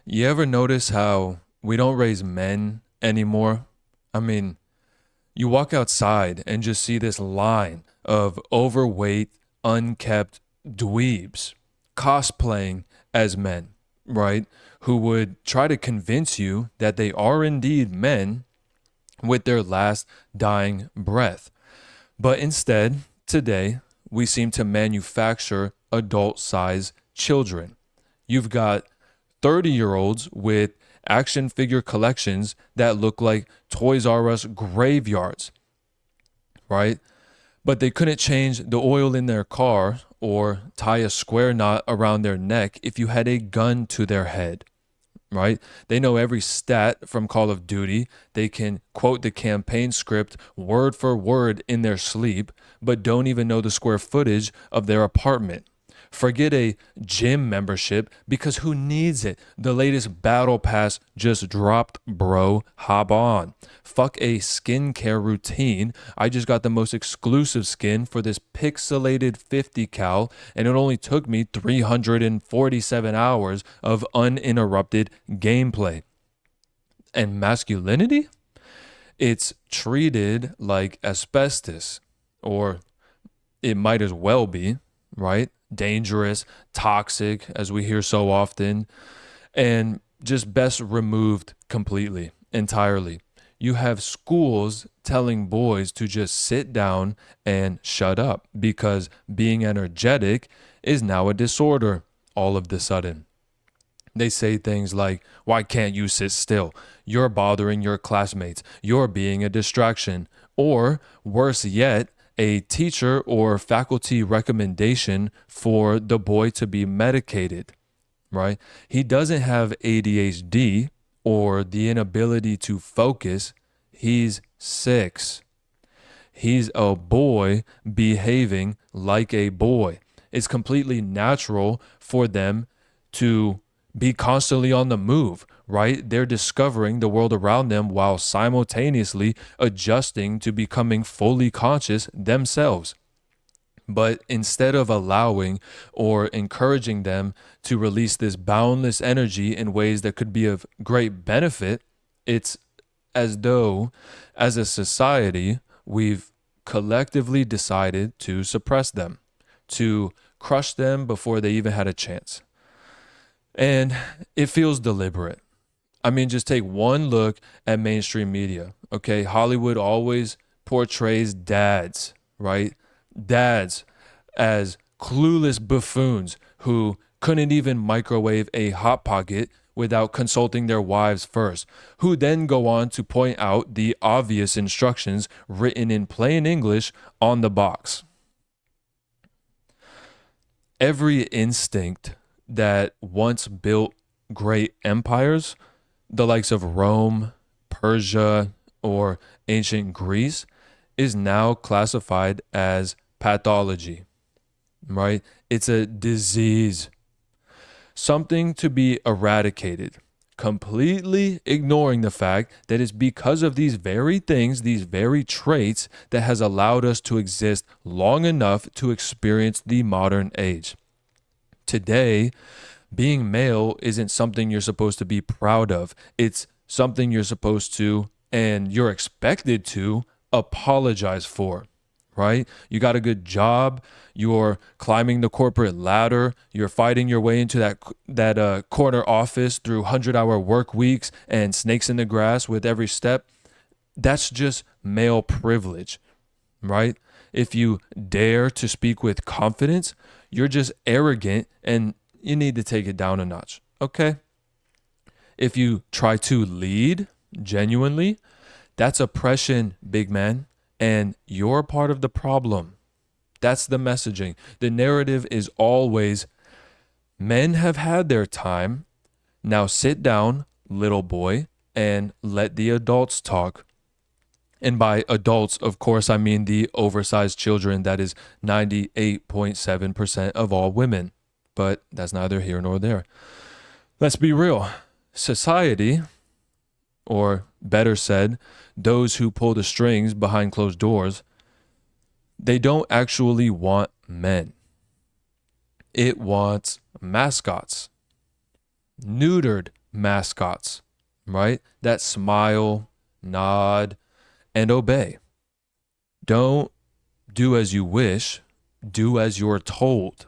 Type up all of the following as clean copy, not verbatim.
You ever notice how we don't raise men anymore? I mean, you walk outside and just see this line of overweight, unkept dweebs cosplaying as men, right? Who would try to convince you that they are indeed men with their last dying breath. But instead, today, we seem to manufacture adult size children. You've got 30-year-olds with action figure collections that look like Toys R Us graveyards, right? But they couldn't change the oil in their car or tie a square knot around their neck if you had a gun to their head, right? They know every stat from Call of Duty. They can quote the campaign script word for word in their sleep, but don't even know the square footage of their apartment. Forget a gym membership because who needs it? The latest battle pass just dropped, bro. Hop on. Fuck a skincare routine. I just got the most exclusive skin for this pixelated 50 cal, and it only took me 347 hours of uninterrupted gameplay. And masculinity? It's treated like asbestos, or it might as well be, right? Dangerous, toxic, as we hear so often, and just best removed completely, entirely. You have schools telling boys to just sit down and shut up because being energetic is now a disorder all of the sudden. They say things like, why can't you sit still? You're bothering your classmates. You're being a distraction. Or worse yet, a teacher or faculty recommendation for the boy to be medicated, right? He doesn't have ADHD or the inability to focus. He's 6. He's a boy behaving like a boy. It's completely natural for them to be constantly on the move, right? They're discovering the world around them while simultaneously adjusting to becoming fully conscious themselves. But instead of allowing or encouraging them to release this boundless energy in ways that could be of great benefit, it's as though, as a society, we've collectively decided to suppress them, to crush them before they even had a chance. And it feels deliberate. I mean, just take one look at mainstream media. Okay. Hollywood always portrays dads, right? Dads as clueless buffoons who couldn't even microwave a hot pocket without consulting their wives first, who then go on to point out the obvious instructions written in plain English on the box. Every instinct that once built great empires, the likes of Rome, Persia, or ancient Greece, is now classified as pathology, right? It's a disease, something to be eradicated, completely ignoring the fact that it's because of these very things, these very traits, that has allowed us to exist long enough to experience the modern age. Today, being male isn't something you're supposed to be proud of. It's something you're supposed to, and you're expected to, apologize for, right? You got a good job. You're climbing the corporate ladder. You're fighting your way into that corner office through 100-hour work weeks and snakes in the grass with every step. That's just male privilege, right? If you dare to speak with confidence, you're just arrogant and you need to take it down a notch. Okay. If you try to lead genuinely, that's oppression, big man. And you're part of the problem. That's the messaging. The narrative is always men have had their time. Now sit down, little boy, and let the adults talk. And by adults, of course, I mean the oversized children that is 98.7% of all women. But that's neither here nor there. Let's be real. Society, or better said, those who pull the strings behind closed doors, they don't actually want men. It wants mascots, neutered mascots, right? That smile, nod, and obey. Don't do as you wish, do as you're told.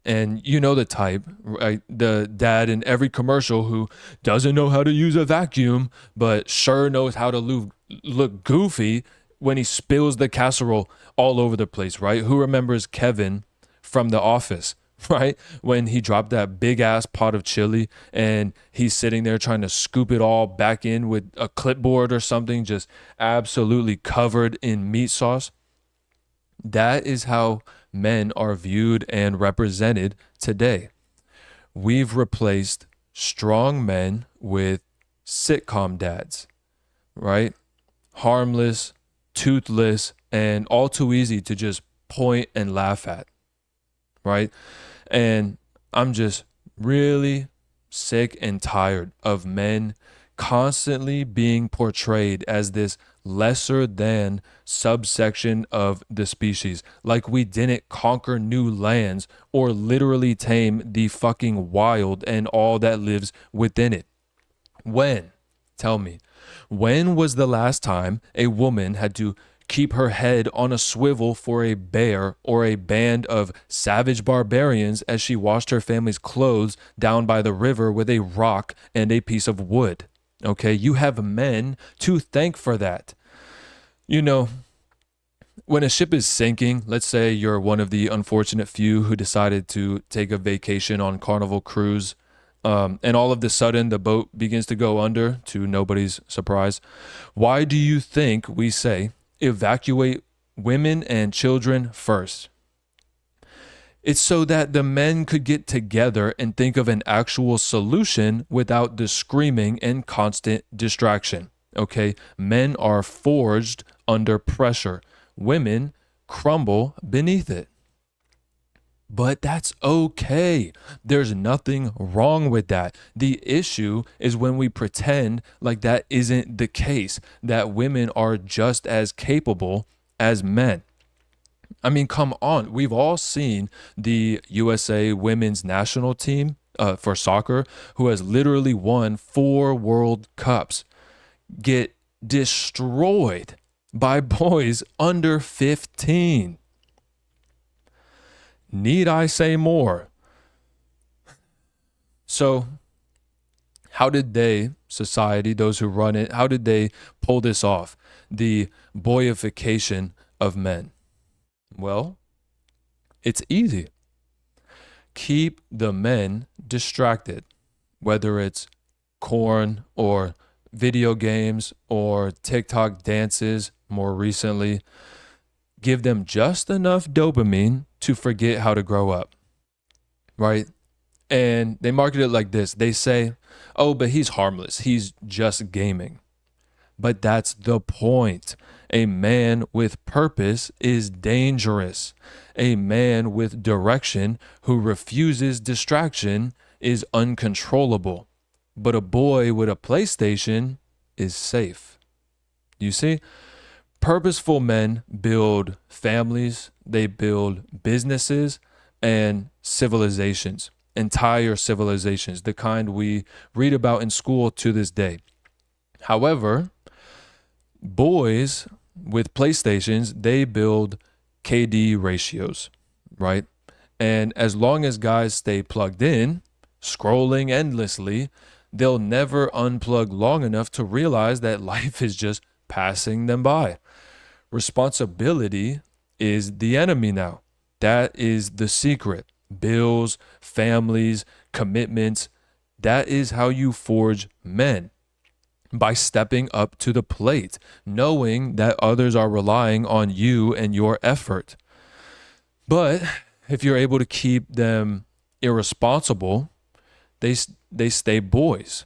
And you know the type, right? The dad in every commercial who doesn't know how to use a vacuum, but sure knows how to look goofy when he spills the casserole all over the place, right? Who remembers Kevin from The Office, right? When he dropped that big ass pot of chili and he's sitting there trying to scoop it all back in with a clipboard or something, just absolutely covered in meat sauce. That is how men are viewed and represented today. We've replaced strong men with sitcom dads, right? Harmless, toothless, and all too easy to just point and laugh at, right? And I'm just really sick and tired of men constantly being portrayed as this lesser than subsection of the species, like we didn't conquer new lands or literally tame the fucking wild and all that lives within it. When, tell me, when was the last time a woman had to keep her head on a swivel for a bear or a band of savage barbarians as she washed her family's clothes down by the river with a rock and a piece of wood? Okay, you have men to thank for that. You know, when a ship is sinking, let's say you're one of the unfortunate few who decided to take a vacation on Carnival Cruise, and all of a sudden the boat begins to go under to nobody's surprise. Why do you think we say evacuate women and children first? It's so that the men could get together and think of an actual solution without the screaming and constant distraction. Okay? Men are forged under pressure. Women crumble beneath it. But that's okay. There's nothing wrong with that. The issue is when we pretend like that isn't the case, that women are just as capable as men. I mean, come on. We've all seen the USA women's national team for soccer, who has literally won 4 World Cups, get destroyed by boys under 15. Need I say more? So, how did they, society, those who run it, how did they pull this off? The boyification of men. Well, it's easy. Keep the men distracted, whether it's corn or video games or TikTok dances more recently. Give them just enough dopamine to forget how to grow up, right? And they market it like this. They say, oh, but he's harmless. He's just gaming. But that's the point. A man with purpose is dangerous. A man with direction who refuses distraction is uncontrollable. But a boy with a PlayStation is safe. You see? Purposeful men build families, they build businesses and civilizations, entire civilizations, the kind we read about in school to this day. However, boys with PlayStations, they build KD ratios, right? And as long as guys stay plugged in, scrolling endlessly, they'll never unplug long enough to realize that life is just passing them by. Responsibility is the enemy now. That is the secret. Bills, families, commitments. That is how you forge men. By stepping up to the plate, knowing that others are relying on you and your effort. But if you're able to keep them irresponsible, they stay boys.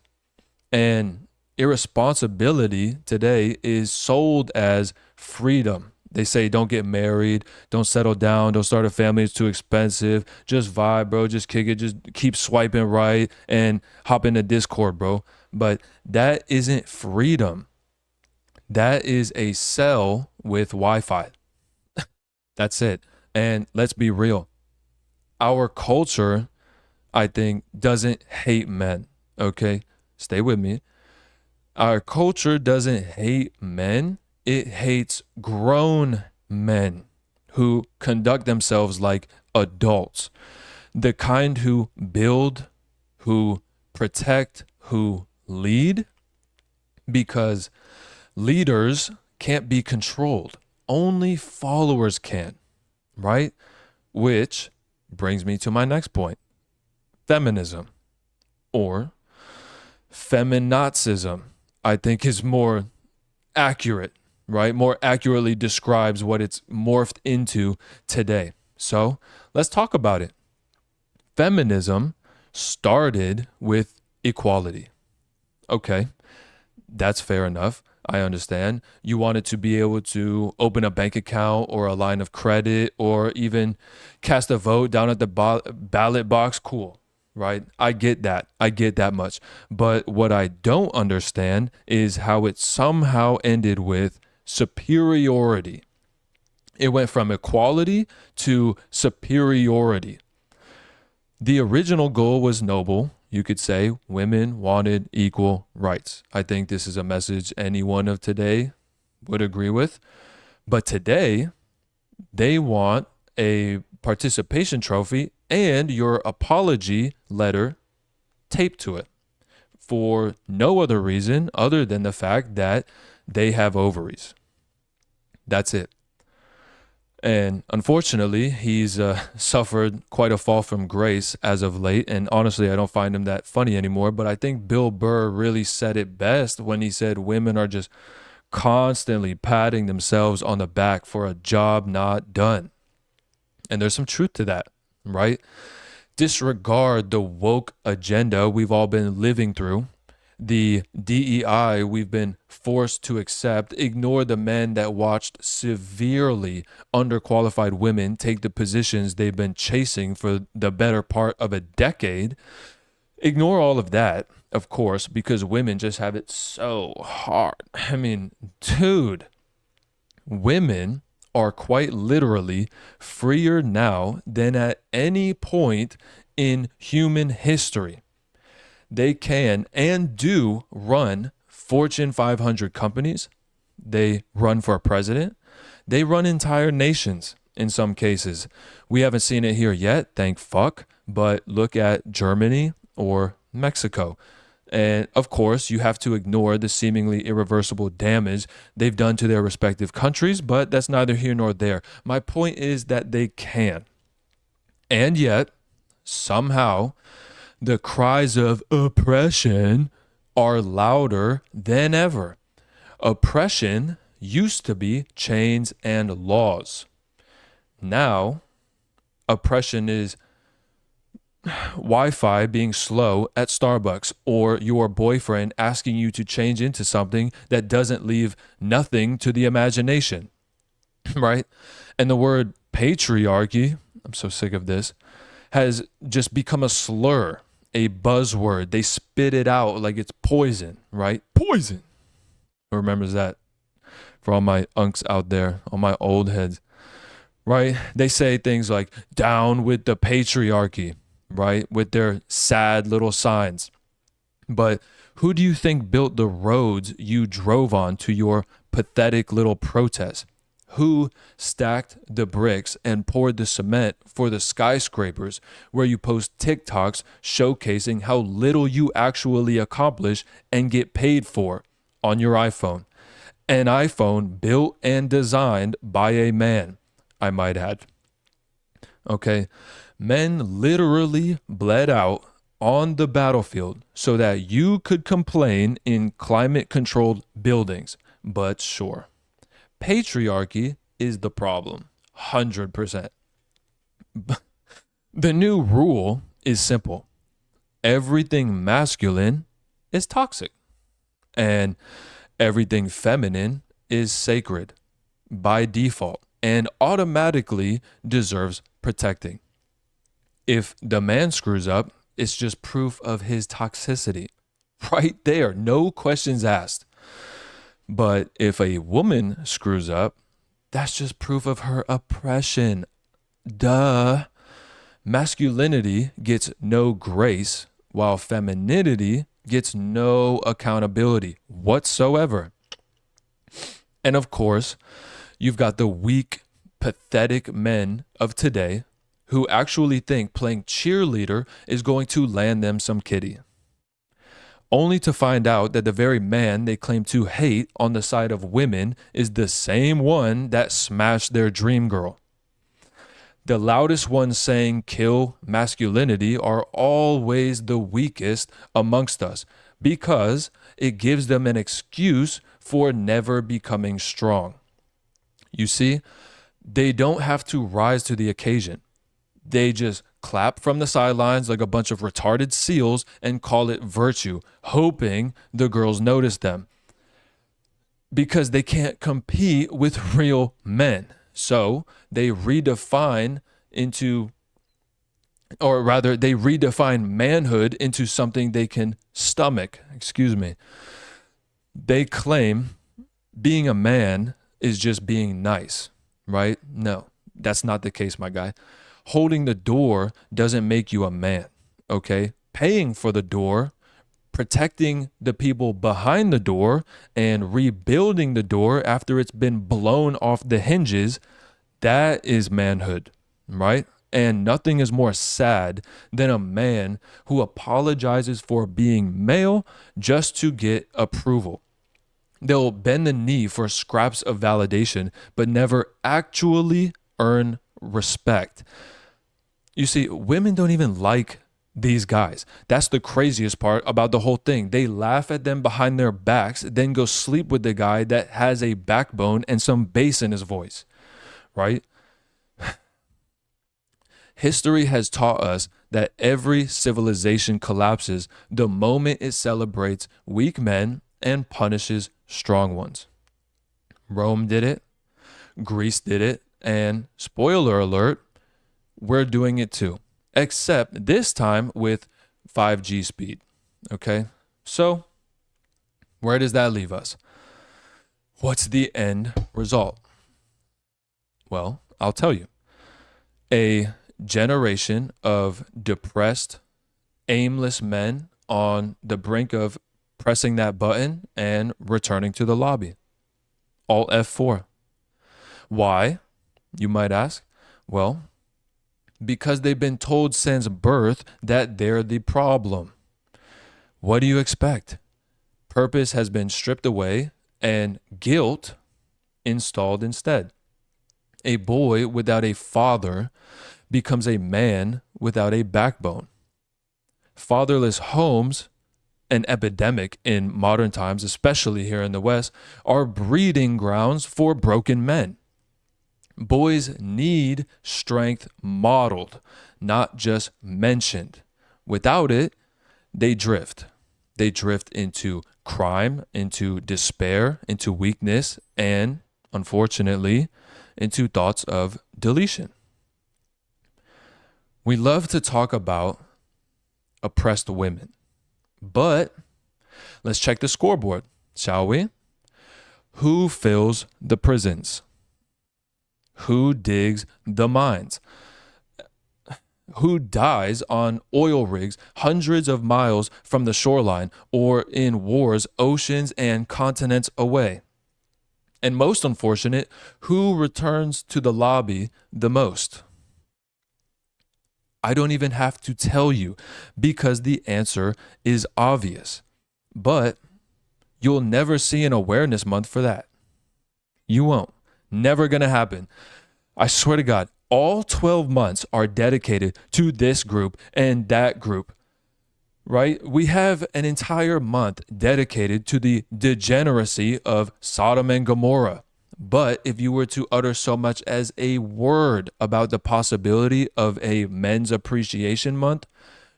And irresponsibility today is sold as freedom. They say don't get married, don't settle down, don't start a family, it's too expensive. Just vibe, bro, just kick it, just keep swiping right and hop into Discord, bro. But that isn't freedom. That is a cell with Wi-Fi. That's it. And let's be real. Our culture, I think, doesn't hate men. Okay, stay with me. Our culture doesn't hate men, it hates grown men who conduct themselves like adults, the kind who build, who protect, who lead, because leaders can't be controlled. Only followers can, right? Which brings me to my next point: feminism, or feminazism, I think is more accurate, right? More accurately describes what it's morphed into today. So let's talk about it. Feminism started with equality. Okay, that's fair enough. I understand. You wanted to be able to open a bank account or a line of credit or even cast a vote down at the ballot box. Cool, right? I get that. I get that much. But what I don't understand is how it somehow ended with superiority. It went from equality to superiority. The original goal was noble. You could say women wanted equal rights. I think this is a message anyone of today would agree with. But today, they want a participation trophy and your apology letter taped to it for no other reason other than the fact that they have ovaries. That's it. And unfortunately, he's suffered quite a fall from grace as of late. And honestly, I don't find him that funny anymore. But I think Bill Burr really said it best when he said women are just constantly patting themselves on the back for a job not done. And there's some truth to that, right? Disregard the woke agenda we've all been living through, the DEI we've been forced to accept, ignore the men that watched severely underqualified women take the positions they've been chasing for the better part of a decade. Ignore all of that, of course, because women just have it so hard. I mean, dude, women are quite literally freer now than at any point in human history. They can and do run Fortune 500 companies. They run for a president. They run entire nations in some cases. We haven't seen it here yet, thank fuck, but look at Germany or Mexico. And of course, you have to ignore the seemingly irreversible damage they've done to their respective countries, but that's neither here nor there. My point is that they can. And yet, somehow, the cries of oppression are louder than ever. Oppression used to be chains and laws. Now, oppression is Wi-Fi being slow at Starbucks, or your boyfriend asking you to change into something that doesn't leave nothing to the imagination, right? And the word patriarchy, I'm so sick of this, has just become a slur, a buzzword. They spit it out like it's poison, right? Poison. Who remembers that? For all my unks out there, all my old heads, right? They say things like down with the patriarchy, right? With their sad little signs. But who do you think built the roads you drove on to your pathetic little protest? Who stacked the bricks and poured the cement for the skyscrapers where you post TikToks showcasing how little you actually accomplish and get paid for on your iPhone? An iPhone built and designed by a man, I might add. Okay, men literally bled out on the battlefield so that you could complain in climate-controlled buildings. But sure, patriarchy is the problem, 100%. The new rule is simple. Everything masculine is toxic, and everything feminine is sacred by default and automatically deserves protecting. If the man screws up, it's just proof of his toxicity. Right there, no questions asked. But if a woman screws up, that's just proof of her oppression. Duh. Masculinity gets no grace while femininity gets no accountability whatsoever. And of course, you've got the weak, pathetic men of today who actually think playing cheerleader is going to land them some kitty, only to find out that the very man they claim to hate on the side of women is the same one that smashed their dream girl. The loudest ones saying kill masculinity are always the weakest amongst us because it gives them an excuse for never becoming strong. You see, they don't have to rise to the occasion. They just clap from the sidelines like a bunch of retarded seals and call it virtue, hoping the girls notice them because they can't compete with real men. So they redefine manhood into something they can stomach. They claim being a man is just being nice, right? No, that's not the case, my guy. Holding the door doesn't make you a man, okay? Paying for the door, protecting the people behind the door, and rebuilding the door after it's been blown off the hinges, that is manhood, right? And nothing is more sad than a man who apologizes for being male just to get approval. They'll bend the knee for scraps of validation, but never actually earn respect. You see, women don't even like these guys. That's the craziest part about the whole thing. They laugh at them behind their backs, then go sleep with the guy that has a backbone and some bass in his voice, right? History has taught us that every civilization collapses the moment it celebrates weak men and punishes strong ones. Rome did it, Greece did it, and spoiler alert, we're doing it too, except this time with 5G speed. Okay, so where does that leave us? What's the end result? Well, I'll tell you. A generation of depressed, aimless men on the brink of pressing that button and returning to the lobby. Alt F4. Why, you might ask? Well, because they've been told since birth that they're the problem. What do you expect? Purpose has been stripped away and guilt installed instead. A boy without a father becomes a man without a backbone. Fatherless homes, an epidemic in modern times, especially here in the West, are breeding grounds for broken men. Boys need strength modeled, not just mentioned. Without it, they drift. They drift into crime, into despair, into weakness, and unfortunately, into thoughts of deletion. We love to talk about oppressed women, but let's check the scoreboard, shall we? Who fills the prisons? Who digs the mines? Who dies on oil rigs hundreds of miles from the shoreline or in wars oceans and continents away? And most unfortunate, who returns to the lobby the most? I don't even have to tell you because the answer is obvious. But you'll never see an awareness month for that. You won't. Never going to happen. I swear to God, all 12 months are dedicated to this group and that group, right? We have an entire month dedicated to the degeneracy of Sodom and Gomorrah. But if you were to utter so much as a word about the possibility of a men's appreciation month,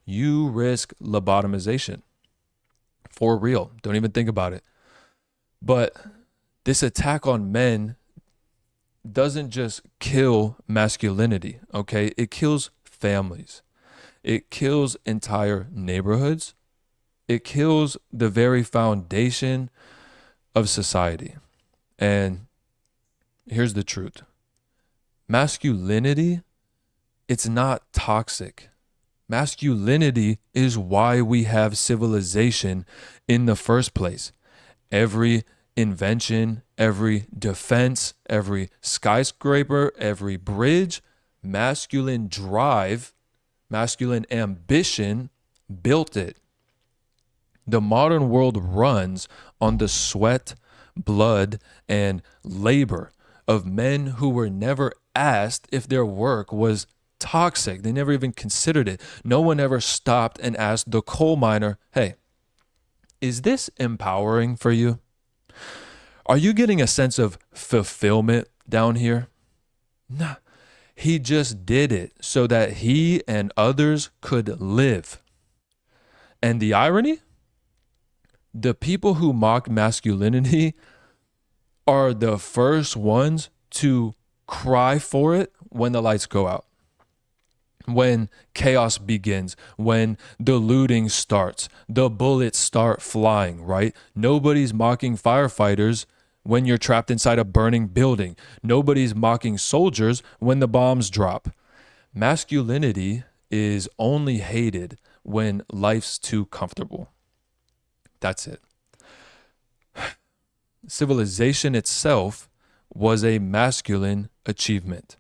you risk lobotomization. For real. Don't even think about it. But this attack on men doesn't just kill masculinity, okay? It kills families. It kills entire neighborhoods. It kills the very foundation of society. And here's the truth. Masculinity, it's not toxic. Masculinity is why we have civilization in the first place. Every invention, every defense, every skyscraper, every bridge, masculine drive, masculine ambition built it. The modern world runs on the sweat, blood, and labor of men who were never asked if their work was toxic. They never even considered it. No one ever stopped and asked the coal miner, hey, is this empowering for you? Are you getting a sense of fulfillment down here? Nah, he just did it so that he and others could live. And the irony? The people who mock masculinity are the first ones to cry for it when the lights go out, when chaos begins, when the looting starts, the bullets start flying, right? Nobody's mocking firefighters when you're trapped inside a burning building. Nobody's mocking soldiers when the bombs drop. Masculinity is only hated when life's too comfortable. That's it. Civilization itself was a masculine achievement.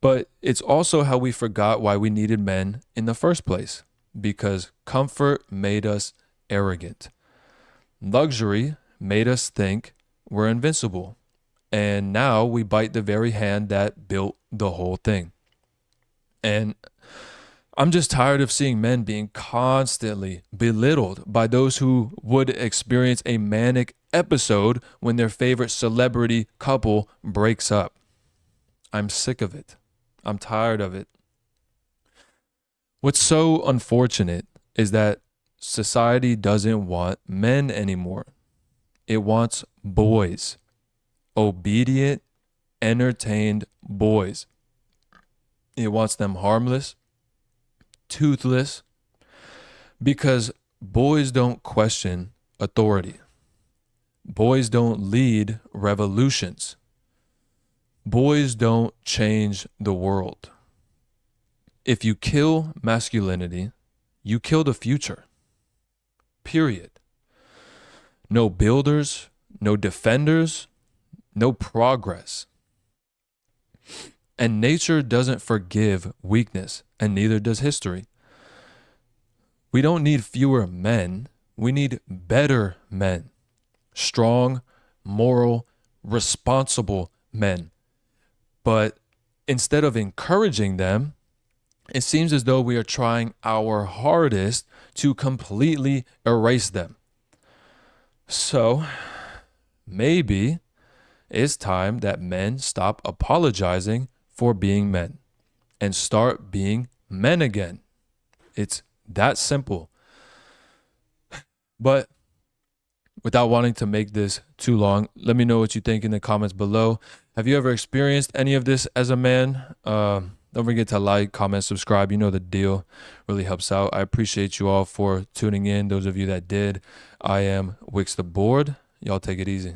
But it's also how we forgot why we needed men in the first place, because comfort made us arrogant. Luxury made us think we're invincible. And now we bite the very hand that built the whole thing. And I'm just tired of seeing men being constantly belittled by those who would experience a manic episode when their favorite celebrity couple breaks up. I'm sick of it. I'm tired of it. What's so unfortunate is that society doesn't want men anymore. It wants boys, obedient, entertained boys. It wants them harmless, toothless, because boys don't question authority. Boys don't lead revolutions. Boys don't change the world. If you kill masculinity, you kill the future. Period. No builders, no defenders, no progress. And nature doesn't forgive weakness, and neither does history. We don't need fewer men. We need better men. Strong, moral, responsible men. But instead of encouraging them, it seems as though we are trying our hardest to completely erase them. So maybe it's time that men stop apologizing for being men and start being men again. It's that simple. But without wanting to make this too long, let me know what you think in the comments below. Have you ever experienced any of this as a man? Don't forget to like, comment, subscribe. You know the deal. Really helps out. I appreciate you all for tuning in. Those of you that did. I am Wicks the Board. Y'all take it easy.